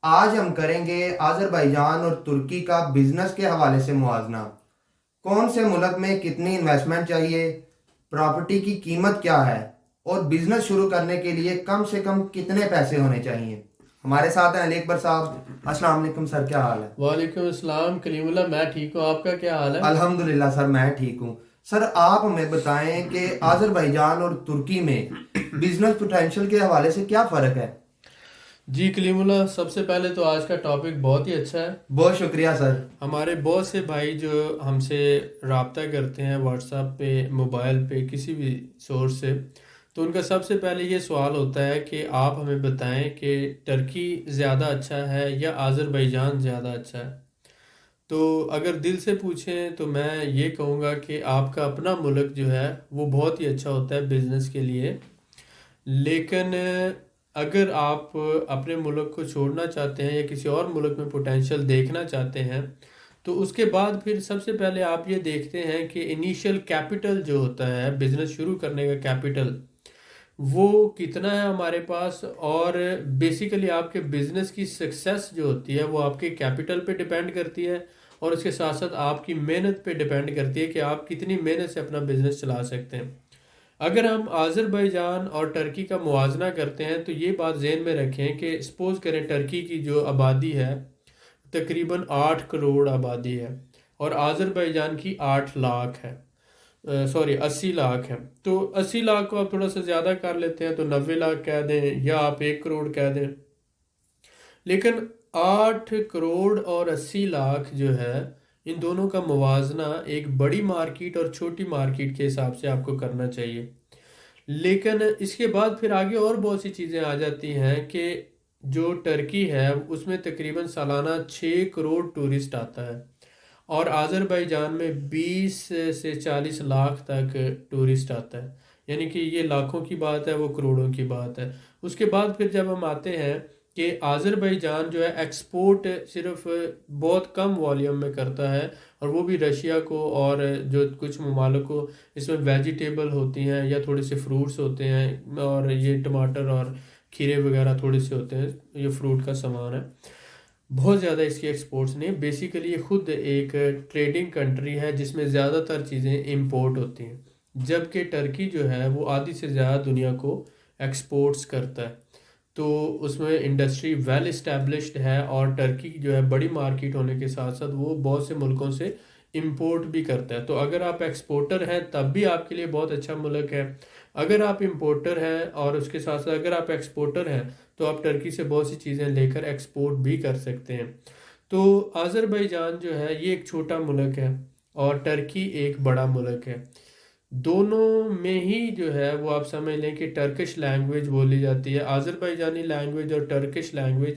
آج ہم کریں گے آذربائیجان اور ترکی کا بزنس کے حوالے سے موازنہ۔ کون سے ملک میں کتنی انویسٹمنٹ چاہیے، پراپرٹی کی قیمت کیا ہے، اور بزنس شروع کرنے کے لیے کم سے کم کتنے پیسے ہونے چاہیے۔ ہمارے ساتھ ہیں علی اکبر صاحب۔ السلام علیکم سر، کیا حال ہے؟ وعلیکم السلام کلیم اللہ، میں ٹھیک ہوں، آپ کا کیا حال ہے؟ الحمدللہ سر، میں ٹھیک ہوں۔ سر آپ ہمیں بتائیں کہ آذربائیجان اور ترکی میں بزنس پوٹینشیل کے حوالے سے کیا فرق ہے؟ جی کلیم اللہ، سب سے پہلے تو آج کا ٹاپک بہت ہی اچھا ہے۔ بہت شکریہ سر۔ ہمارے بہت سے بھائی جو ہم سے رابطہ کرتے ہیں واٹس ایپ پہ، موبائل پہ، کسی بھی سورس سے، تو ان کا سب سے پہلے یہ سوال ہوتا ہے کہ آپ ہمیں بتائیں کہ ٹرکی زیادہ اچھا ہے یا آذربائیجان زیادہ اچھا ہے۔ تو اگر دل سے پوچھیں تو میں یہ کہوں گا کہ آپ کا اپنا ملک جو ہے وہ بہت ہی اچھا ہوتا ہے بزنس کے لیے، لیکن اگر آپ اپنے ملک کو چھوڑنا چاہتے ہیں یا کسی اور ملک میں پوٹینشیل دیکھنا چاہتے ہیں تو اس کے بعد پھر سب سے پہلے آپ یہ دیکھتے ہیں کہ انیشیل کیپٹل جو ہوتا ہے بزنس شروع کرنے کا کیپٹل، وہ کتنا ہے ہمارے پاس، اور بیسیکلی آپ کے بزنس کی سکسیس جو ہوتی ہے وہ آپ کے کیپٹل پہ ڈیپینڈ کرتی ہے، اور اس کے ساتھ ساتھ آپ کی محنت پہ ڈیپینڈ کرتی ہے کہ آپ کتنی محنت سے اپنا بزنس چلا سکتے ہیں۔ اگر ہم آذربائیجان اور ٹرکی کا موازنہ کرتے ہیں تو یہ بات ذہن میں رکھیں کہ سپوز کریں ٹرکی کی جو آبادی ہے تقریباً 8 کروڑ آبادی ہے، اور آذربائیجان کی 8 لاکھ ہے، 80 لاکھ ہے۔ تو 80 لاکھ کو آپ تھوڑا سا زیادہ کر لیتے ہیں تو 90 لاکھ کہہ دیں، یا آپ 1 کروڑ کہہ دیں، لیکن 8 کروڑ اور 80 لاکھ جو ہے ان دونوں کا موازنہ ایک بڑی مارکیٹ اور چھوٹی مارکیٹ کے حساب سے آپ کو کرنا چاہیے۔ لیکن اس کے بعد پھر آگے اور بہت سی چیزیں آ جاتی ہیں کہ جو ٹرکی ہے اس میں تقریباً سالانہ 6 کروڑ ٹورسٹ آتا ہے، اور آذربائیجان میں 20 سے 40 لاکھ تک ٹورسٹ آتا ہے، یعنی کہ یہ لاکھوں کی بات ہے، وہ کروڑوں کی بات ہے۔ اس کے بعد پھر جب ہم آتے ہیں کہ آذربائیجان جو ہے ایکسپورٹ صرف بہت کم والیوم میں کرتا ہے، اور وہ بھی رشیا کو اور جو کچھ ممالک کو، اس میں ویجیٹیبل ہوتی ہیں یا تھوڑے سے فروٹس ہوتے ہیں، اور یہ ٹماٹر اور کھیرے وغیرہ تھوڑے سے ہوتے ہیں، یہ فروٹ کا سامان ہے، بہت زیادہ اس کی ایکسپورٹس نہیں۔ بیسیکلی یہ خود ایک ٹریڈنگ کنٹری ہے جس میں زیادہ تر چیزیں امپورٹ ہوتی ہیں، جبکہ ٹرکی جو ہے وہ آدھی سے زیادہ دنیا کو ایکسپورٹس کرتا ہے۔ تو اس میں انڈسٹری ویل اسٹیبلشڈ ہے، اور ٹرکی جو ہے بڑی مارکیٹ ہونے کے ساتھ ساتھ وہ بہت سے ملکوں سے امپورٹ بھی کرتا ہے۔ تو اگر آپ ایکسپورٹر ہیں تب بھی آپ کے لیے بہت اچھا ملک ہے، اگر آپ امپورٹر ہیں اور اس کے ساتھ ساتھ اگر آپ ایکسپورٹر ہیں تو آپ ٹرکی سے بہت سی چیزیں لے کر ایکسپورٹ بھی کر سکتے ہیں۔ تو آذربائیجان جو ہے یہ ایک چھوٹا ملک ہے اور ٹرکی ایک بڑا ملک ہے، دونوں میں ہی جو ہے وہ آپ سمجھ لیں کہ ٹرکش لینگویج بولی جاتی ہے۔ آذربائیجانی لینگویج اور ٹرکش لینگویج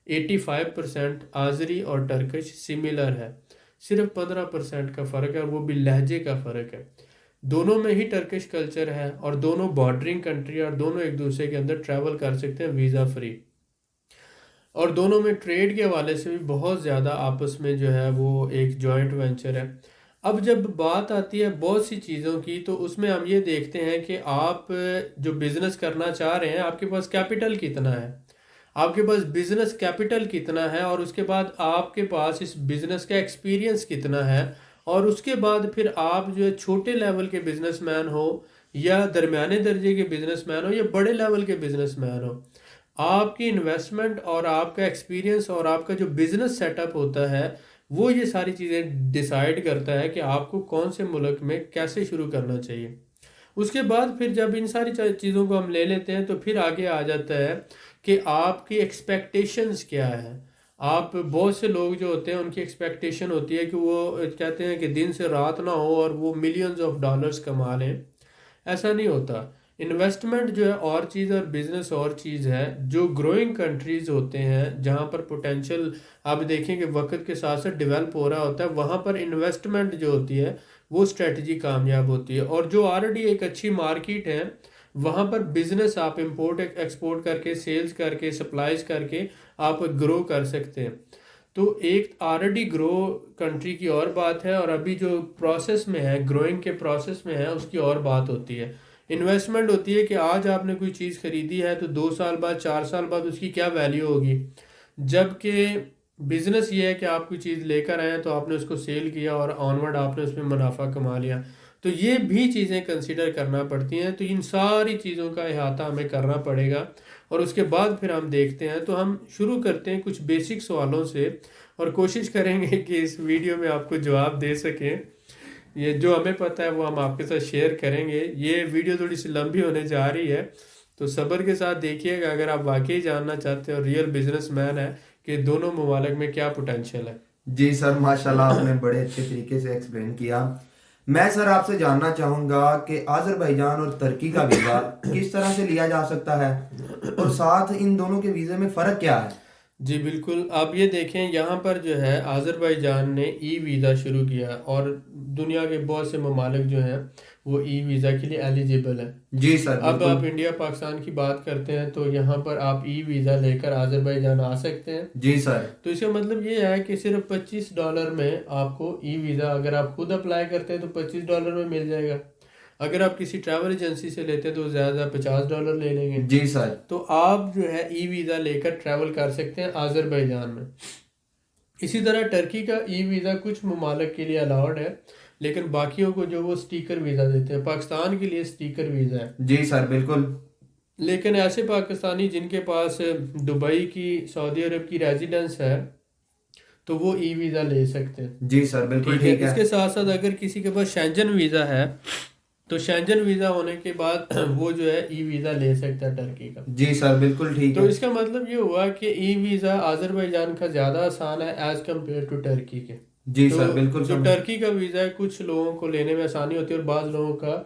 85% آذری اور ٹرکش سملر ہے، صرف 15% کا فرق ہے، اور وہ بھی لہجے کا فرق ہے۔ دونوں میں ہی ٹرکش کلچر ہے، اور دونوں بارڈرنگ کنٹری، اور دونوں ایک دوسرے کے اندر ٹریول کر سکتے ہیں ویزا فری، اور دونوں میں ٹریڈ کے حوالے سے بھی بہت زیادہ آپس میں جو ہے وہ ایک جوائنٹ وینچر ہے۔ اب جب بات آتی ہے بہت سی چیزوں کی تو اس میں ہم یہ دیکھتے ہیں کہ آپ جو بزنس کرنا چاہ رہے ہیں آپ کے پاس کیپٹل کتنا ہے، آپ کے پاس بزنس کیپٹل کتنا ہے، اور اس کے بعد آپ کے پاس اس بزنس کا ایکسپیرینس کتنا ہے، اور اس کے بعد پھر آپ جو ہے چھوٹے لیول کے بزنس مین ہو یا درمیانے درجے کے بزنس مین ہو یا بڑے لیول کے بزنس مین ہو، آپ کی انویسٹمنٹ اور آپ کا ایکسپیرینس اور آپ کا جو بزنس سیٹ اپ ہوتا ہے وہ یہ ساری چیزیں ڈیسائیڈ کرتا ہے کہ آپ کو کون سے ملک میں کیسے شروع کرنا چاہیے۔ اس کے بعد پھر جب ان ساری چیزوں کو ہم لے لیتے ہیں تو پھر آگے آ جاتا ہے کہ آپ کی ایکسپیکٹیشنز کیا ہے۔ آپ بہت سے لوگ جو ہوتے ہیں ان کی ایکسپیکٹیشن ہوتی ہے کہ وہ کہتے ہیں کہ دن سے رات نہ ہو اور وہ ملینز آف ڈالرز کما لیں، ایسا نہیں ہوتا۔ انویسٹمنٹ جو ہے اور چیز اور بزنس اور چیز ہے۔ جو گروئنگ کنٹریز ہوتے ہیں جہاں پر پوٹینشیل آپ دیکھیں کہ وقت کے ساتھ ساتھ ڈیولپ ہو رہا ہوتا ہے، وہاں پر انویسٹمنٹ جو ہوتی ہے وہ اسٹریٹجی کامیاب ہوتی ہے، اور جو آلریڈی ایک اچھی مارکیٹ ہے وہاں پر بزنس آپ امپورٹ ایکسپورٹ کر کے، سیلز کر کے، سپلائز کر کے آپ گرو کر سکتے ہیں۔ تو ایک آلریڈی گرو کنٹری کی اور بات ہے، اور ابھی جو پروسیس میں ہے، گروئنگ کے پروسیس میں ہے، اس کی اور بات ہوتی ہے۔ انویسٹمنٹ ہوتی ہے کہ آج آپ نے کوئی چیز خریدی ہے تو 2 سال بعد 4 سال بعد اس کی کیا ویلیو ہوگی، جبکہ بزنس یہ ہے کہ آپ کوئی چیز لے کر آئے تو آپ نے اس کو سیل کیا اور آنورڈ آپ نے اس میں منافع کما لیا. تو یہ بھی چیزیں کنسیڈر کرنا پڑتی ہیں. تو ان ساری چیزوں کا احاطہ ہمیں کرنا پڑے گا اور اس کے بعد پھر ہم دیکھتے ہیں. تو ہم شروع کرتے ہیں کچھ بیسک سوالوں سے اور کوشش کریں گے کہ اس ویڈیو میں آپ کو جواب دے سکیں. یہ جو ہمیں پتہ ہے وہ ہم آپ کے ساتھ شیئر کریں گے. یہ ویڈیو تھوڑی سی لمبی ہونے جا رہی ہے تو صبر کے ساتھ دیکھیے گا اگر آپ واقعی جاننا چاہتے ہیں اور ریئل بزنس مین ہے کہ دونوں ممالک میں کیا پوٹینشیل ہے. جی سر، ماشاءاللہ آپ نے بڑے اچھے طریقے سے ایکسپلین کیا. میں سر آپ سے جاننا چاہوں گا کہ آذربائیجان اور ترکی کا ویزا کس طرح سے لیا جا سکتا ہے اور ساتھ ان دونوں کے ویزے میں فرق کیا ہے؟ جی بالکل، آپ یہ دیکھیں یہاں پر جو ہے آذربائیجان نے ای ویزا شروع کیا اور دنیا کے بہت سے ممالک جو ہیں وہ ای ویزا کے لیے ایلیجیبل ہیں. جی سر اب بالکل. آپ انڈیا پاکستان کی بات کرتے ہیں تو یہاں پر آپ ای ویزا لے کر آذربائیجان آ سکتے ہیں. جی سر. تو اس کا مطلب یہ ہے کہ صرف $25 میں آپ کو ای ویزا اگر آپ خود اپلائی کرتے ہیں تو $25 میں مل جائے گا. اگر آپ کسی ٹریول ایجنسی سے لیتے ہیں تو زیادہ $50 لے لیں گے. جی سر. تو آپ جو ہے ای ویزا لے کر ٹریول کر سکتے ہیں آذربائیجان میں. اسی طرح ٹرکی کا ای ویزا کچھ ممالک کے لیے الاؤڈ ہے لیکن باقیوں کو جو وہ سٹیکر ویزا دیتے ہیں. پاکستان کے لیے سٹیکر ویزا ہے. جی سر بالکل. لیکن ایسے پاکستانی جن کے پاس دبئی کی، سعودی عرب کی ریزیڈنس ہے تو وہ ای ویزا لے سکتے ہیں. جی سر بالکل ٹھیک اس ہے. کے ساتھ ساتھ اگر کسی کے پاس شینجن ویزا ہے تو شینجن ویزا ہونے کے بعد وہ جو ہے ای ویزا لے سکتا ہے ٹرکی کا. جی سر بالکل ٹھیک تو ہے. اس کا مطلب یہ ہوا کہ ای ویزا آذربائیجان کا زیادہ آسان ہے ایز کمپیئر ٹو ٹرکی کے. جی تو سر بالکل جو ٹرکی کا ویزا ہے کچھ لوگوں کو لینے میں آسانی ہوتی ہے اور بعض لوگوں کا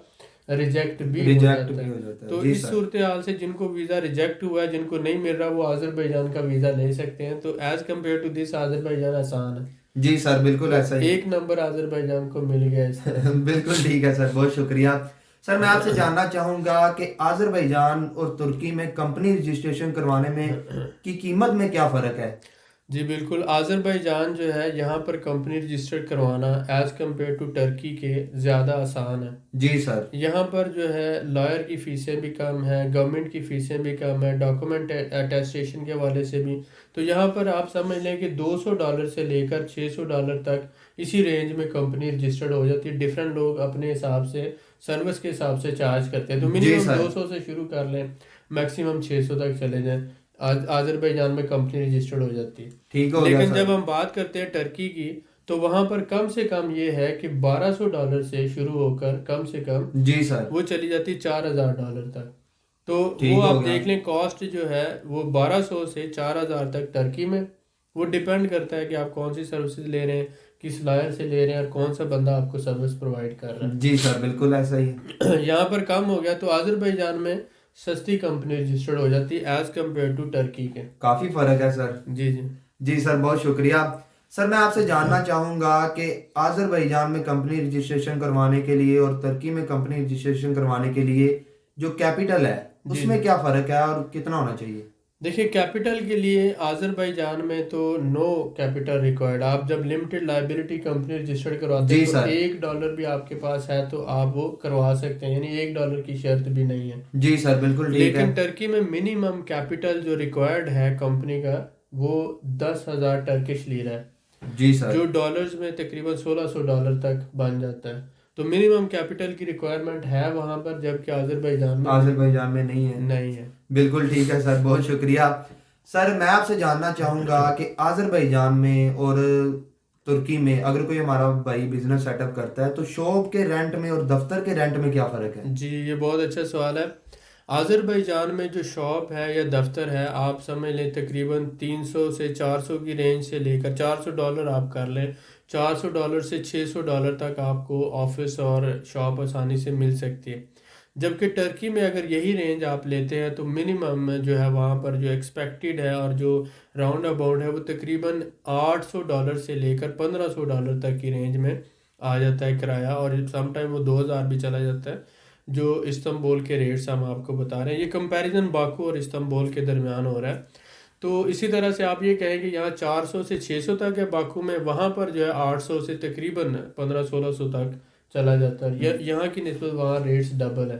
ریجیکٹ بھی ہو جاتا ہے. تو اس صورتحال سے جن کو ویزا ریجیکٹ ہوا ہے، جن کو نہیں مل رہا، وہ آذربائیجان کا ویزا لے سکتے ہیں. تو as compare to this Azerbaijan آسان ہے. جی سر بالکل ایسا ہی. 1 نمبر آذربائیجان کو مل گیا اس طرح. بالکل ٹھیک ہے سر، بہت شکریہ. سر میں آپ سے جاننا چاہوں گا کہ آذربائیجان اور ترکی میں کمپنی رجسٹریشن کروانے میں کی قیمت میں کیا فرق ہے؟ جی بالکل، آذربائیجان جو ہے یہاں پر کمپنی رجسٹر کروانا ایز کمپیئر ٹو ٹرکی کے زیادہ آسان ہے. جی سر. یہاں پر جو ہے لائر کی فیسیں بھی کم ہیں، گورنمنٹ کی فیسیں بھی کم ہیں، ڈاکومنٹ اٹیسٹیشن کے حوالے سے بھی. تو یہاں پر آپ سمجھ لیں کہ $200 سے لے کر $600 تک اسی رینج میں کمپنی رجسٹرڈ ہو جاتی ہے. ڈفرینٹ لوگ اپنے حساب سے سروس کے حساب سے چارج کرتے ہیں. تو منیمم 200 سے شروع کر لیں، میکسیمم 600 تک چلے جائیں. آذربائیجان میں کمپنی رجسٹرڈ ہو جاتی ہے. لیکن جب ہم بات کرتے ہیں ٹرکی کی تو وہاں پر کم سے کم یہ ہے کہ $1200 سے شروع ہو کر کم سے کم جی سر وہ چلی جاتی $4000 تک. تو وہ آپ دیکھ لیں کاسٹ جو ہے وہ 1200 سے 4000 تک ٹرکی میں. وہ ڈیپینڈ کرتا ہے کہ آپ کون سی سروسز لے رہے ہیں، کس لائر سے لے رہے ہیں اور کون سا بندہ آپ کو سروس پرووائڈ کر رہا ہے. جی سر بالکل ایسا ہی. یہاں پر کم ہو گیا تو آذربائیجان میں سستی کمپنی رجسٹرڈ ہو جاتی ہے ایز کمپیئر ٹو ٹرکی کے. کافی فرق ہے سر. جی جی جی سر بہت شکریہ. سر میں آپ سے جاننا چاہوں گا کہ آذربائیجان میں کمپنی رجسٹریشن کروانے کے لیے اور ترکی میں کمپنی رجسٹریشن کروانے کے لیے جو کیپٹل ہے اس میں کیا فرق ہے اور کتنا ہونا چاہیے؟ دیکھیے کیپٹل کے لیے آذربائیجان میں تو نو کیپٹل ریکوائرڈ. آپ جب لمیٹڈ لائبلٹی کمپنی رجسٹرڈ کرواتے ہیں تو $1 بھی آپ کے پاس ہے تو آپ وہ کروا سکتے ہیں، یعنی $1 کی شرط بھی نہیں ہے. جی سر بالکل ٹھیک ہے. لیکن ٹرکی میں منیمم کیپٹل جو ریکوائرڈ ہے کمپنی کا وہ 10,000 ٹرکش لیرا ہے. جی سر. جو ڈالرز میں تقریباً $1600 تک بن جاتا ہے. تو منیمم کیپٹل کی ریکوائرمنٹ ہے وہاں پر، جبکہ آذربائیجان میں نہیں ہے. بالکل ٹھیک ہے سر، بہت شکریہ. سر میں آپ سے جاننا چاہوں گا کہ آذربائیجان میں اور ترکی میں اگر کوئی ہمارا بھائی بزنس سیٹ اپ کرتا ہے تو شاپ کے رینٹ میں اور دفتر کے رینٹ میں کیا فرق ہے؟ جی یہ بہت اچھا سوال ہے. آذربائیجان میں جو شاپ ہے یا دفتر ہے آپ سمجھ لیں تقریباً 300 سے 400 کی رینج سے لے کر $400 آپ کر لیں، $400 سے $600 تک آپ کو آفس اور شاپ آسانی سے مل سکتی ہے. جبکہ ٹرکی میں اگر یہی رینج آپ لیتے ہیں تو منیمم جو ہے وہاں پر جو ایکسپیکٹڈ ہے اور جو راؤنڈ اباؤٹ ہے وہ تقریباً $800 سے لے کر $1500 تک کی رینج میں آ جاتا ہے کرایہ، اور سم ٹائم وہ 2000 بھی چلا جاتا ہے. جو استنبول کے ریٹس ہم آپ کو بتا رہے ہیں، یہ کمپیریزن باکو اور استنبول کے درمیان ہو رہا ہے. تو اسی طرح سے آپ یہ کہیں کہ یہاں 400 سے 600 تک ہے باکو میں، وہاں پر جو ہے 800 سے تقریباً 1500-1600 تک چلا جاتا ہے. یہاں کی نسبت وہاں ریٹس ڈبل ہے.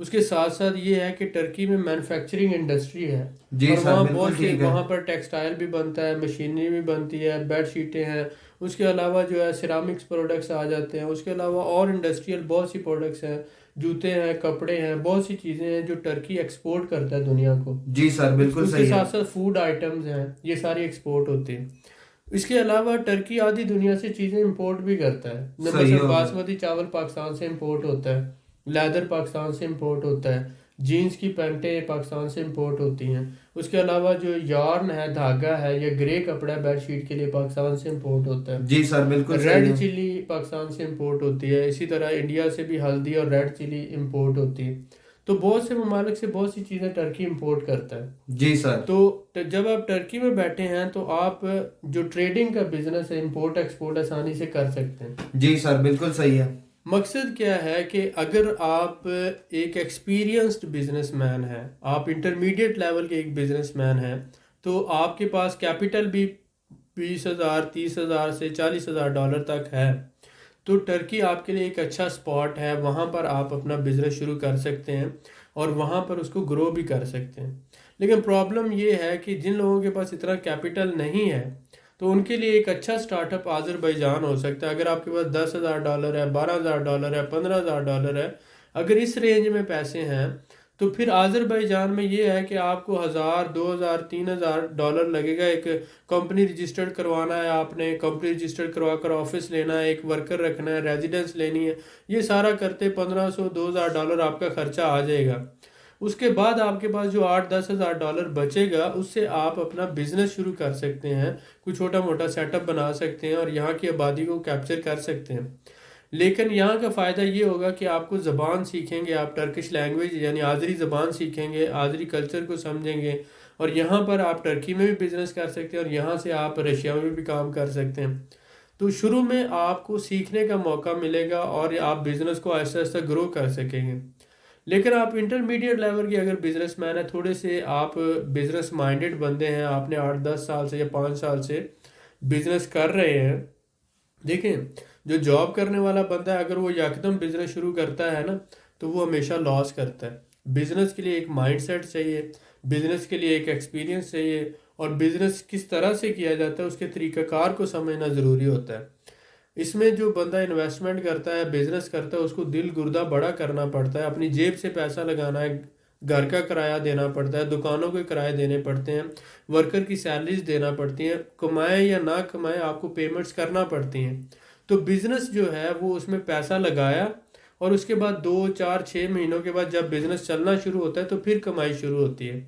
اس کے ساتھ ساتھ یہ ہے کہ ٹرکی میں مینوفیکچرنگ انڈسٹری ہے، جی اور سر وہاں بالکل بہت سی، ٹھیک ہے. وہاں پر ٹیکسٹائل بھی بنتا ہے، مشینری بھی بنتی ہے، بیڈ شیٹیں ہیں، اس کے علاوہ جو ہے سیرامکس پروڈکٹس آ جاتے ہیں، اس کے علاوہ اور انڈسٹریل بہت سی پروڈکٹس ہیں، جوتے ہیں، کپڑے ہیں، بہت سی چیزیں ہیں جو ٹرکی ایکسپورٹ کرتا ہے دنیا کو. جی سر بالکل اس کے صحیح ہے. ساتھ ساتھ فوڈ آئٹمز ہیں، یہ ساری ایکسپورٹ ہوتے ہیں. اس کے علاوہ ٹرکی آدھی دنیا سے چیزیں امپورٹ بھی کرتا ہے. صحیح مثلا ہو گیا. باسمتی چاول پاکستان سے امپورٹ ہوتا ہے، لیدر پاکستان سے امپورٹ ہوتا ہے، جینز کی پینٹیں پاکستان سے امپورٹ ہوتی ہیں. اس کے علاوہ جو یارن ہے، دھاگا ہے، یا گرے کپڑا ہے بیڈ شیٹ کے لیے، پاکستان سے امپورٹ ہوتا ہے. جی سر بالکل صحیح ریڈ ہے. چلی پاکستان سے امپورٹ ہوتی ہے. اسی طرح انڈیا سے بھی ہلدی اور ریڈ چلی امپورٹ ہوتی ہے. تو بہت سے ممالک سے بہت سی چیزیں ٹرکی امپورٹ کرتا ہے. جی سر. تو جب آپ ٹرکی میں بیٹھے ہیں تو آپ جو ٹریڈنگ کا بزنس ہے، امپورٹ ایکسپورٹ آسانی سے کر سکتے ہیں. جی سر بالکل صحیح ہے. مقصد کیا ہے کہ اگر آپ ایک ایکسپیرینسڈ بزنس مین ہیں، آپ انٹرمیڈیٹ لیول کے ایک بزنس مین ہیں، تو آپ کے پاس کیپٹل بھی 20,000 30,000 سے $40,000 تک ہے، تو ٹرکی آپ کے لیے ایک اچھا سپاٹ ہے. وہاں پر آپ اپنا بزنس شروع کر سکتے ہیں اور وہاں پر اس کو گرو بھی کر سکتے ہیں. لیکن پرابلم یہ ہے کہ جن لوگوں کے پاس اتنا کیپٹل نہیں ہے تو ان کے لیے ایک اچھا سٹارٹ اپ آذربائیجان ہو سکتا ہے. اگر آپ کے پاس $10,000 ہے، $12,000 ہے، $15,000 ہے، اگر اس رینج میں پیسے ہیں، تو پھر آذربائیجان میں یہ ہے کہ آپ کو 1,000 2,000 $3,000 لگے گا. ایک کمپنی رجسٹرڈ کروانا ہے، آپ نے کمپنی رجسٹرڈ کروا کر آفس لینا ہے، ایک ورکر رکھنا ہے، ریزیڈنس لینی ہے، یہ سارا کرتے $1,500 $2,000 آپ کا خرچہ آ جائے گا. اس کے بعد آپ کے پاس جو $8,000 10,000 بچے گا، اس سے آپ اپنا بزنس شروع کر سکتے ہیں، کوئی چھوٹا موٹا سیٹ اپ بنا سکتے ہیں اور یہاں کی آبادی کو کیپچر کر سکتے ہیں. لیکن یہاں کا فائدہ یہ ہوگا کہ آپ کو زبان سیکھیں گے، آپ ٹرکش لینگویج یعنی آذری زبان سیکھیں گے، آذری کلچر کو سمجھیں گے، اور یہاں پر آپ ٹرکی میں بھی بزنس کر سکتے ہیں اور یہاں سے آپ رشیا میں بھی کام کر سکتے ہیں. تو شروع میں آپ کو سیکھنے کا موقع ملے گا اور آپ بزنس کو آہستہ آہستہ گرو کر سکیں گے. لیکن آپ انٹرمیڈیٹ لیول کے اگر بزنس مین ہیں، تھوڑے سے آپ بزنس مائنڈڈ بندے ہیں، آپ نے 8-10 سال سے یا 5 سال سے بزنس کر رہے ہیں. دیکھیں، جو جاب کرنے والا بندہ ہے اگر وہ یکدم بزنس شروع کرتا ہے نا تو وہ ہمیشہ لاس کرتا ہے. بزنس کے لیے ایک مائنڈ سیٹ چاہیے، بزنس کے لیے ایک ایکسپیرینس چاہیے، اور بزنس کس طرح سے کیا جاتا ہے اس کے طریقہ کار کو سمجھنا ضروری ہوتا ہے. اس میں جو بندہ انویسٹمنٹ کرتا ہے، بزنس کرتا ہے، اس کو دل گردہ بڑا کرنا پڑتا ہے، اپنی جیب سے پیسہ لگانا ہے، گھر کا کرایہ دینا پڑتا ہے، دکانوں کے کرایہ دینے پڑتے ہیں، ورکر کی سیلریز دینا پڑتی ہیں، کمائے یا نہ کمائے آپ کو پیمنٹس کرنا پڑتی ہیں. تو بزنس جو ہے وہ اس میں پیسہ لگایا اور اس کے بعد 2 4 6 مہینوں کے بعد جب بزنس چلنا شروع ہوتا ہے تو پھر کمائی شروع ہوتی ہے.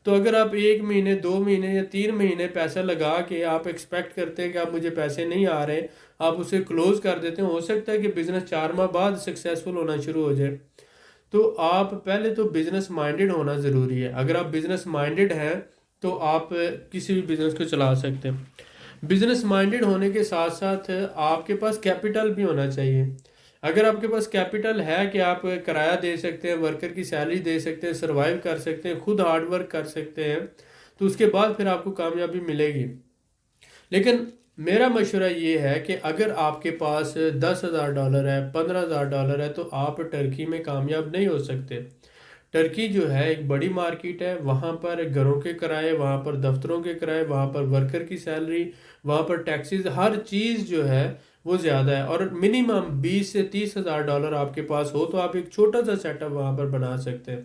تو اگر آپ 1 مہینے 2 مہینے یا 3 مہینے پیسہ لگا کے آپ ایکسپیکٹ کرتے ہیں کہ آپ مجھے پیسے نہیں آ رہے، آپ اسے کلوز کر دیتے ہیں، ہو سکتا ہے کہ بزنس 4 ماہ بعد سکسیسفل ہونا شروع ہو جائے. تو آپ پہلے تو بزنس مائنڈڈ ہونا ضروری ہے. اگر آپ بزنس مائنڈڈ ہیں تو آپ کسی بھی بزنس کو چلا سکتے ہیں. بزنس مائنڈڈ ہونے کے ساتھ ساتھ آپ کے پاس کیپٹل بھی ہونا چاہیے. اگر آپ کے پاس کیپٹل ہے کہ آپ کرایہ دے سکتے ہیں، ورکر کی سیلری دے سکتے ہیں، سروائیو کر سکتے ہیں، خود ہارڈ ورک کر سکتے ہیں، تو اس کے بعد پھر آپ کو کامیابی ملے گی. لیکن میرا مشورہ یہ ہے کہ اگر آپ کے پاس $10,000 ہے، $15,000 ہے، تو آپ ٹرکی میں کامیاب نہیں ہو سکتے. ٹرکی جو ہے ایک بڑی مارکیٹ ہے، وہاں پر گھروں کے کرائے، وہاں پر دفتروں کے کرائے، وہاں پر ورکر کی سیلری، وہاں پر ٹیکسیز، ہر چیز جو ہے وہ زیادہ ہے. اور منیمم $20,000 سے $30,000 آپ کے پاس ہو تو آپ ایک چھوٹا سا سیٹ اپ وہاں پر بنا سکتے ہیں.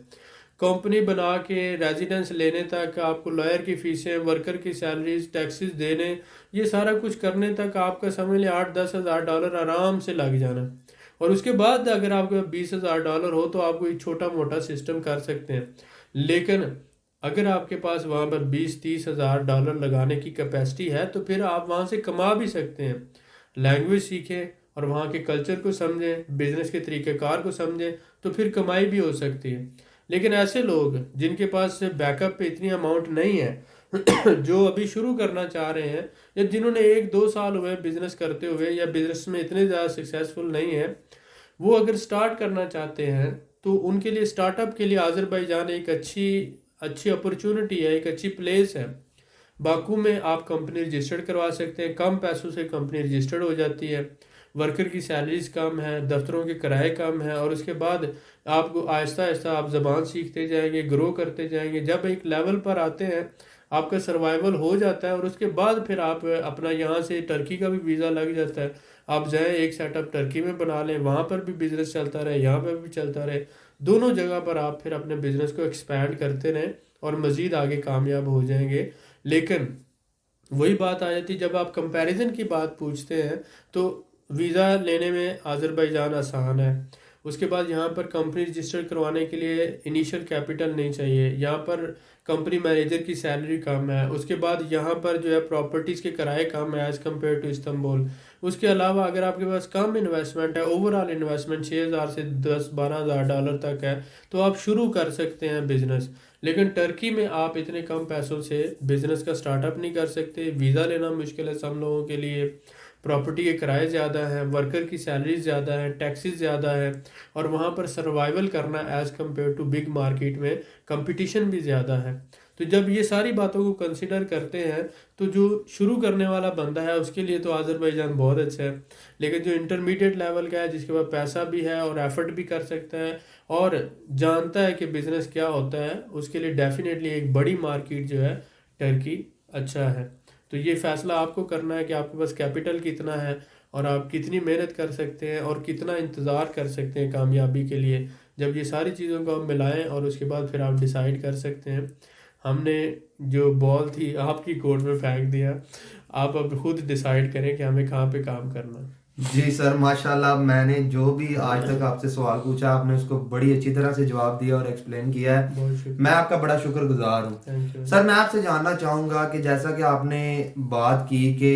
کمپنی بنا کے ریزیڈنس لینے تک آپ کو لائر کی فیسیں، ورکر کی سیلریز، ٹیکسز دینے، یہ سارا کچھ کرنے تک آپ کا سمجھ لیں $8-10,000 آرام سے لگ جانا. اور اس کے بعد اگر آپ کے $20,000 ہو تو آپ کو ایک چھوٹا موٹا سسٹم کر سکتے ہیں. لیکن اگر آپ کے پاس وہاں پر $20-30,000 لگانے کی کیپیسٹی ہے تو پھر آپ وہاں سے کما بھی سکتے ہیں. لینگویج سیکھیں اور وہاں کے کلچر کو سمجھیں، بزنس کے طریقہ کار کو سمجھیں، تو پھر کمائی بھی ہو سکتی ہے. لیکن ایسے لوگ جن کے پاس بیک اپ پہ اتنی اماؤنٹ نہیں ہے، جو ابھی شروع کرنا چاہ رہے ہیں، یا جنہوں نے 1-2 سال ہوئے بزنس کرتے ہوئے یا بزنس میں اتنے زیادہ سکسیسفل نہیں ہیں، وہ اگر سٹارٹ کرنا چاہتے ہیں تو ان کے لیے سٹارٹ اپ کے لیے آذربائیجان ایک اچھی اپرچونٹی ہے، ایک اچھی پلیس ہے. باکو میں آپ کمپنی رجسٹرڈ کروا سکتے ہیں، کم پیسوں سے کمپنی رجسٹرڈ ہو جاتی ہے. ورکر کی سیلریز کم ہیں، دفتروں کے کرائے کم ہیں، اور اس کے بعد آپ کو آہستہ آہستہ آپ زبان سیکھتے جائیں گے، گرو کرتے جائیں گے. جب ایک لیول پر آتے ہیں آپ کا سروائیول ہو جاتا ہے، اور اس کے بعد پھر آپ اپنا یہاں سے ٹرکی کا بھی ویزا لگ جاتا ہے. آپ جائیں ایک سیٹ اپ ٹرکی میں بنا لیں، وہاں پر بھی بزنس چلتا رہے، یہاں پر بھی چلتا رہے. دونوں جگہ پر آپ پھر اپنے بزنس کو ایکسپینڈ کرتے رہیں اور مزید آگے کامیاب ہو جائیں گے. لیکن وہی بات آ جاتی، جب آپ کمپیریزن کی بات پوچھتے ہیں تو ویزا لینے میں آذربائیجان آسان ہے. اس کے بعد یہاں پر کمپنی رجسٹر کروانے کے لیے انیشل کیپٹل نہیں چاہیے. یہاں پر کمپنی مینیجر کی سیلری کم ہے. اس کے بعد یہاں پر جو ہے پراپرٹیز کے کرائے کم ہے ایز کمپیئر ٹو استنبول. اس کے علاوہ اگر آپ کے پاس کم انویسٹمنٹ ہے، اوور آل انویسٹمنٹ 6,000 سے 10-12,000 ڈالر تک ہے، تو آپ شروع کر سکتے ہیں بزنس. لیکن ٹرکی میں آپ اتنے کم پیسوں سے بزنس کا سٹارٹ اپ نہیں کر سکتے. ویزا لینا مشکل ہے سب لوگوں کے لیے، پراپرٹی کے کرائے زیادہ ہیں، ورکر کی سیلریز زیادہ ہیں، ٹیکسز زیادہ ہیں، اور وہاں پر سروائیول کرنا as compare to big market میں کمپٹیشن بھی زیادہ ہے. تو جب یہ ساری باتوں کو کنسیڈر کرتے ہیں تو جو شروع کرنے والا بندہ ہے اس کے لیے تو آذربائیجان بہت اچھا ہے. لیکن جو انٹرمیڈیٹ لیول کا ہے، جس کے پاس پیسہ بھی ہے اور ایفرٹ بھی کر سکتا ہے اور جانتا ہے کہ بزنس کیا ہوتا ہے، اس کے لیے ڈیفینیٹلی ایک بڑی مارکیٹ جو ہے ٹرکی اچھا ہے. تو یہ فیصلہ آپ کو کرنا ہے کہ آپ کے پاس کیپٹل کتنا ہے اور آپ کتنی محنت کر سکتے ہیں اور کتنا انتظار کر سکتے ہیں کامیابی کے لیے. جب یہ ساری چیزوں کو ہم ملائیں اور اس کے بعد پھر آپ ڈیسائیڈ کر سکتے ہیں. ہم نے جو بال تھی آپ کی کورٹ میں پھینک دیا، آپ اب خود ڈیسائیڈ کریں کہ ہمیں کہاں پہ کام کرنا ہے. جی سر، ماشاءاللہ میں نے جو بھی آج تک آپ سے سوال پوچھا آپ نے اس کو بڑی اچھی طرح سے جواب دیا اور ایکسپلین کیا ہے. بہت شکریہ. میں آپ کا بڑا شکر گزار ہوں. Thank you. سر میں آپ سے جاننا چاہوں گا کہ جیسا کہ آپ نے بات کی کہ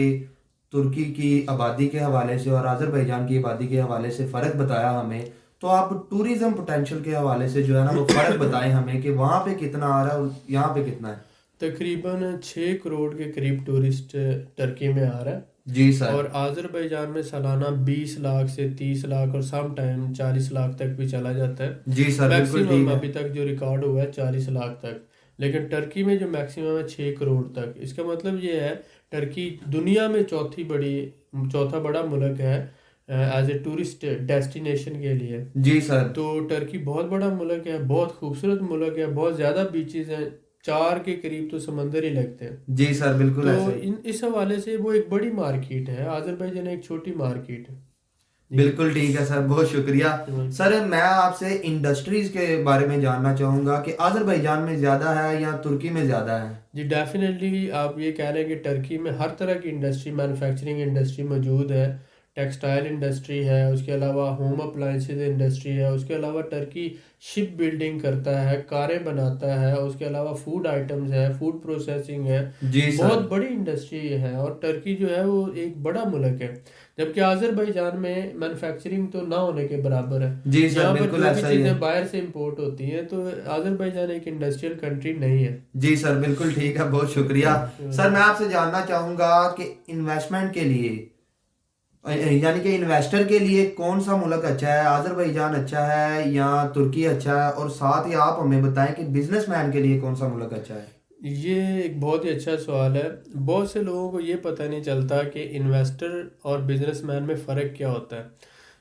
ترکی کی آبادی کے حوالے سے اور آذربائیجان کی آبادی کے حوالے سے فرق بتایا ہمیں، تو آپ ٹوریزم پوٹینشیل کے حوالے سے جو ہے نا وہ فرق بتائیں ہمیں کہ وہاں پہ کتنا آ رہا ہے اور یہاں پہ کتنا ہے. تقریباً 6 کروڑ کے قریب ٹورسٹ ٹرکی میں آ رہا ہے. جی سر. اور آذربائیجان میں سالانہ 20 لاکھ سے 30 لاکھ اور سم ٹائم 40 لاکھ تک بھی چلا جاتا ہے. جی سر بالکل ٹھیک میکسیمم ہے. ابھی تک جو ریکارڈ ہوا ہے 40 لاکھ تک، لیکن ٹرکی میں جو میکسیمم ہے 6 کروڑ تک. اس کا مطلب یہ ہے ٹرکی دنیا میں چوتھا بڑا ملک ہے ایز اے ٹورسٹ ڈیسٹینیشن کے لیے. جی سر. تو ٹرکی بہت بڑا ملک ہے، بہت خوبصورت ملک ہے، بہت زیادہ بیچز ہیں، 4 کے قریب تو سمندر ہی لگتے ہیں. جی سر بالکل تو ایسے ہی. اس حوالے سے وہ ایک بڑی مارکیٹ ہے. آذربائیجان ایک چھوٹی مارکیٹ ہے. بالکل ٹھیک ہے سر، بہت شکریہ. سر میں آپ سے انڈسٹریز کے بارے میں جاننا چاہوں گا کہ آذربائیجان میں زیادہ ہے یا ترکی میں زیادہ ہے. جی ڈیفینیٹلی آپ یہ کہہ رہے ہیں کہ ٹرکی میں ہر طرح کی انڈسٹری، مینوفیکچرنگ انڈسٹری موجود ہے. ٹیکسٹائل انڈسٹری ہے، اس کے علاوہ ہوم اپلائنسز انڈسٹری ہے، اس کے علاوہ ٹرکی شپ بلڈنگ کرتا ہے، کاریں بناتا ہے، اس کے علاوہ فوڈ آئٹمز ہے، فوڈ پروسیسنگ ہے. جی سر. بہت بڑی انڈسٹری ہے اور ٹرکی جو ہے وہ ایک بڑا ملک ہے. جبکہ آذربائیجان میں مینوفیکچرنگ تو نہ ہونے کے برابر ہے. جی سر یہاں پر بالکل جو بھی ایسا ہی چیزیں ہے. باہر سے امپورٹ ہوتی ہیں، تو آذربائیجان ایک انڈسٹریل کنٹری نہیں ہے. جی سر بالکل ٹھیک ہے، بہت شکریہ. سر میں آپ سے جاننا چاہوں گا کہ انویسٹمنٹ کے لیے، یعنی کہ انویسٹر کے لیے کون سا ملک اچھا ہے؟ آذربائیجان اچھا ہے یا ترکی اچھا ہے؟ اور ساتھ ہی آپ ہمیں بتائیں کہ بزنس مین کے لیے کون سا ملک اچھا ہے؟ یہ ایک بہت ہی اچھا سوال ہے. بہت سے لوگوں کو یہ پتہ نہیں چلتا کہ انویسٹر اور بزنس مین میں فرق کیا ہوتا ہے.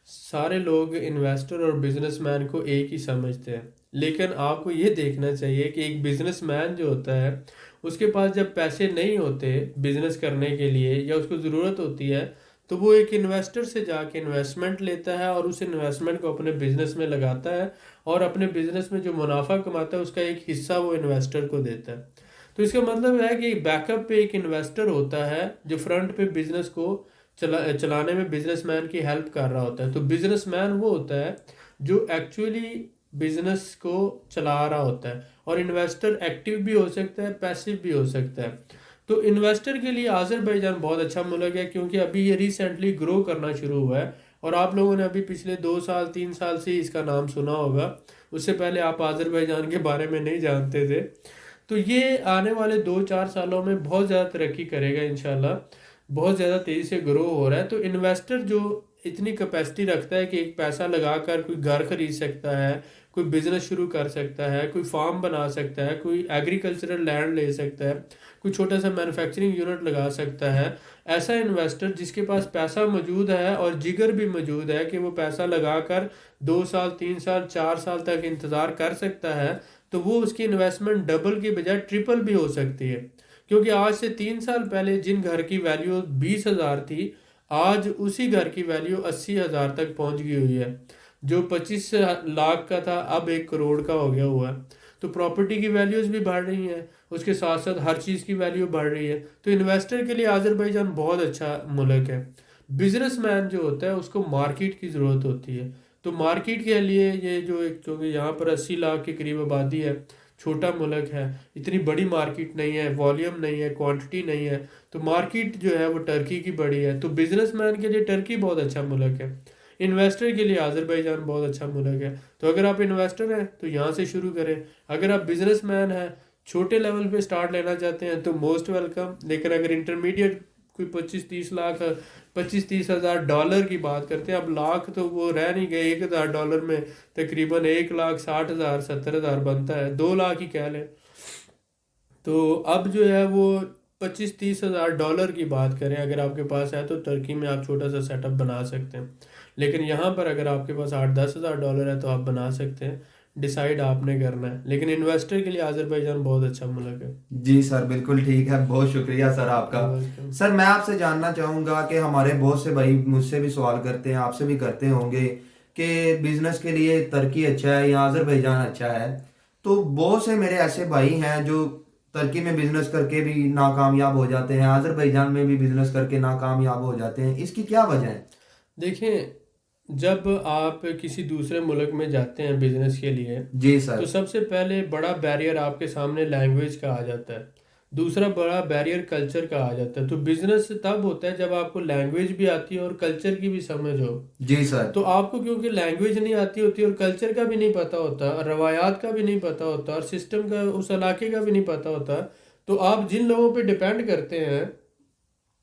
سارے لوگ انویسٹر اور بزنس مین کو ایک ہی سمجھتے ہیں، لیکن آپ کو یہ دیکھنا چاہیے کہ ایک بزنس مین جو ہوتا ہے اس کے پاس جب پیسے نہیں ہوتے بزنس کرنے کے لیے یا اس کو ضرورت ہوتی ہے تو وہ ایک انویسٹر سے جا کے انویسٹمنٹ لیتا ہے اور اس انویسٹمنٹ کو اپنے بزنس میں لگاتا ہے اور اپنے بزنس میں جو منافع کماتا ہے اس کا ایک حصہ وہ انویسٹر کو دیتا ہے. تو اس کا مطلب ہے کہ بیک اپ پہ ایک انویسٹر ہوتا ہے جو فرنٹ پہ بزنس کو چلانے میں بزنس مین کی ہیلپ کر رہا ہوتا ہے. تو بزنس مین وہ ہوتا ہے جو ایکچولی بزنس کو چلا رہا ہوتا ہے، اور انویسٹر ایکٹیو بھی ہو سکتا ہے، پیسیو بھی ہو سکتا ہے. تو انویسٹر کے لیے آذربائیجان بہت اچھا ملک ہے کیونکہ ابھی یہ ریسنٹلی گرو کرنا شروع ہوا ہے، اور آپ لوگوں نے ابھی پچھلے 2 سال 3 سال سے اس کا نام سنا ہوگا. اس سے پہلے آپ آذربائیجان کے بارے میں نہیں جانتے تھے. تو یہ آنے والے 2-4 سالوں میں بہت زیادہ ترقی کرے گا انشاءاللہ، بہت زیادہ تیزی سے گرو ہو رہا ہے. تو انویسٹر جو اتنی کیپیسٹی رکھتا ہے کہ ایک پیسہ لگا کر کوئی گھر خرید سکتا ہے، کوئی بزنس شروع کر سکتا ہے, کوئی فارم بنا سکتا ہے, کوئی ایگریکلچرل لینڈ لے سکتا ہے, کوئی چھوٹا سا مینوفیکچرنگ یونٹ لگا سکتا ہے. ایسا انویسٹر جس کے پاس پیسہ موجود ہے اور جگر بھی موجود ہے کہ وہ پیسہ لگا کر 2 سال 3 سال 4 سال تک انتظار کر سکتا ہے, تو وہ اس کی انویسٹمنٹ ڈبل کی بجائے ٹرپل بھی ہو سکتی ہے. کیونکہ آج سے 3 سال پہلے جن گھر کی ویلیو 20,000 تھی, آج اسی گھر کی ویلیو 80,000 تک پہنچ گئی ہوئی ہے. جو 25 لاکھ کا تھا اب 1 کروڑ کا ہو گیا ہوا ہے. تو پراپرٹی کی ویلیوز بھی بڑھ رہی ہیں, اس کے ساتھ ساتھ ہر چیز کی ویلیو بڑھ رہی ہے. تو انویسٹر کے لیے آذربائیجان بہت اچھا ملک ہے. بزنس مین جو ہوتا ہے اس کو مارکیٹ کی ضرورت ہوتی ہے. تو مارکیٹ کے لیے یہ جو کیونکہ یہاں پر 80 لاکھ کے قریب آبادی ہے, چھوٹا ملک ہے, اتنی بڑی مارکیٹ نہیں ہے, والیوم نہیں ہے, کوانٹٹی نہیں ہے, تو مارکیٹ جو ہے وہ ٹرکی کی بڑی ہے. تو بزنس مین کے لیے ٹرکی بہت اچھا ملک ہے, انویسٹر کے لیے آذربائیجان بہت اچھا ملک ہے. تو اگر آپ انویسٹر ہیں تو یہاں سے شروع کریں. اگر آپ بزنس مین ہیں, چھوٹے لیول پہ سٹارٹ لینا چاہتے ہیں تو موسٹ ویلکم. لیکن اگر انٹرمیڈیٹ کوئی 25-30 ہزار ڈالر کی بات کرتے ہیں, اب لاکھ تو وہ رہ نہیں گئے, $1,000 میں تقریباً 1,60,000 70,000 بنتا ہے, 2 لاکھ ہی کہہ لیں. تو اب جو ہے وہ 25-30 ہزار ڈالر کی بات کریں اگر آپ کے پاس ہے تو ترکی میں آپ چھوٹا سا سیٹ اپ بنا سکتے ہیں. لیکن یہاں پر اگر آپ کے پاس 8-10 ہزار ڈالر ہے تو آپ بنا سکتے ہیں, ڈیسائیڈ آپ نے کرنا ہے. لیکن انویسٹر کے لیے آذربائیجان بہت اچھا ملک ہے. جی سر, بالکل ٹھیک ہے, بہت شکریہ سر آپ کا. سر میں آپ سے جاننا چاہوں گا کہ ہمارے بہت سے بھائی مجھ سے بھی سوال کرتے ہیں, آپ سے بھی کرتے ہوں گے کہ بزنس کے لیے ترکی اچھا ہے یا آذربائیجان اچھا ہے. تو بہت سے میرے ایسے بھائی ہیں جو ترکی میں بزنس کر کے بھی ناکامیاب ہو جاتے ہیں, آذربائیجان میں بھی بزنس کر کے ناکامیاب ہو جاتے ہیں. اس کی کیا وجہ ہے؟ دیکھیں, جب آپ کسی دوسرے ملک میں جاتے ہیں بزنس کے لیے جی سر. تو سب سے پہلے بڑا بیریئر آپ کے سامنے لینگویج کا آ جاتا ہے. دوسرا بڑا بیریئر کلچر کا آ جاتا ہے. تو بزنس تب ہوتا ہے جب آپ کو لینگویج بھی آتی ہے اور کلچر کی بھی سمجھ ہو. جی سر. تو آپ کو کیونکہ لینگویج نہیں آتی ہوتی اور کلچر کا بھی نہیں پتہ ہوتا اور روایات کا بھی نہیں پتہ ہوتا اور سسٹم کا اس علاقے کا بھی نہیں پتہ ہوتا, تو آپ جن لوگوں پہ ڈیپینڈ کرتے ہیں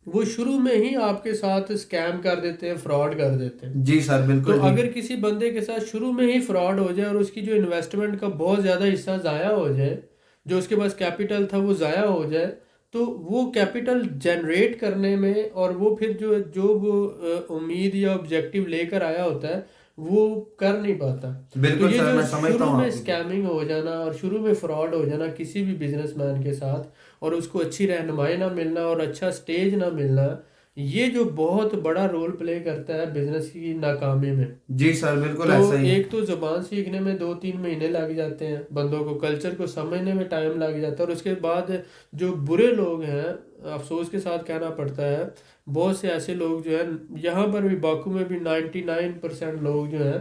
وہ شروع میں ہی آپ کے ساتھ اسکیم کر دیتے ہیں, فراڈ کر دیتے ہیں. جی سر, بالکل. تو اگر کسی بندے کے ساتھ شروع میں ہی فراڈ ہو جائے اور اس کی جو انویسٹمنٹ کا بہت زیادہ حصہ ضائع ہو جائے, جو اس کے پاس کیپٹل تھا وہ ضائع ہو جائے, تو وہ کیپٹل جنریٹ کرنے میں اور وہ پھر جو وہ امید یا آبجیکٹیو لے کر آیا ہوتا ہے وہ کر نہیں پاتا. بالکل سر, میں شروع سمجھتا میں ہوں. اسکیمنگ ہو جانا اور شروع میں فراڈ ہو جانا کسی بھی بزنس مین کے ساتھ, اور اس کو اچھی رہنمائی نہ ملنا اور اچھا سٹیج نہ ملنا, یہ جو بہت بڑا رول پلے کرتا ہے بزنس کی ناکامی میں. جی سر, بالکل تو ایسا ہی. ایک تو زبان سیکھنے میں 2-3 مہینے لگ جاتے ہیں بندوں کو, کلچر کو سمجھنے میں ٹائم لگ جاتا ہے, اور اس کے بعد جو برے لوگ ہیں, افسوس کے ساتھ کہنا پڑتا ہے, بہت سے ایسے لوگ جو ہیں یہاں پر بھی باکو میں بھی 99% لوگ جو ہیں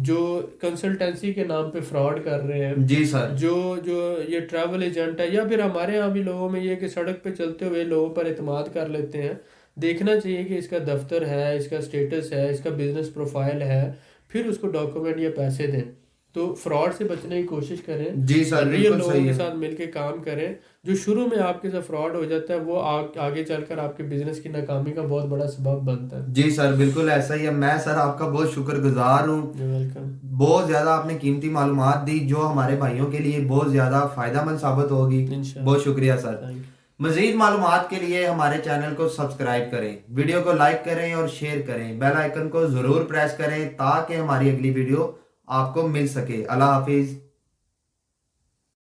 جو کنسلٹنسی کے نام پہ فراڈ کر رہے ہیں. جی سر. جو یہ ٹریول ایجنٹ ہے, یا پھر ہمارے ہاں بھی لوگوں میں یہ کہ سڑک پہ چلتے ہوئے لوگوں پر اعتماد کر لیتے ہیں. دیکھنا چاہیے کہ اس کا دفتر ہے, اس کا سٹیٹس ہے, اس کا بزنس پروفائل ہے, پھر اس کو ڈاکومنٹ یا پیسے دیں. تو فراڈ سے بچنے کی کوشش کریں. جی سر, ریئل بالکل لوگوں صحیح کے ہے. ساتھ مل کے کام کریں. جو شروع میں آپ کے ساتھ فراڈ ہو جاتا ہے وہ آگے چل کر آپ کے بزنس کی ناکامی کا بہت بڑا سبب بنتا ہے. جی سر, بالکل ایسا ہی ہے. میں سر آپ کا بہت شکر گزار ہوں. ویلکم. بہت زیادہ آپ نے قیمتی معلومات دی جو ہمارے بھائیوں کے لیے بہت زیادہ فائدہ مند ثابت ہوگی. بہت شکریہ سر. مزید معلومات کے لیے ہمارے چینل کو سبسکرائب کریں, ویڈیو کو لائک کریں اور شیئر کریں, بیل آئیکن کو ضرور پریس کریں تاکہ ہماری اگلی ویڈیو آپ کو مل سکے. اللہ حافظ.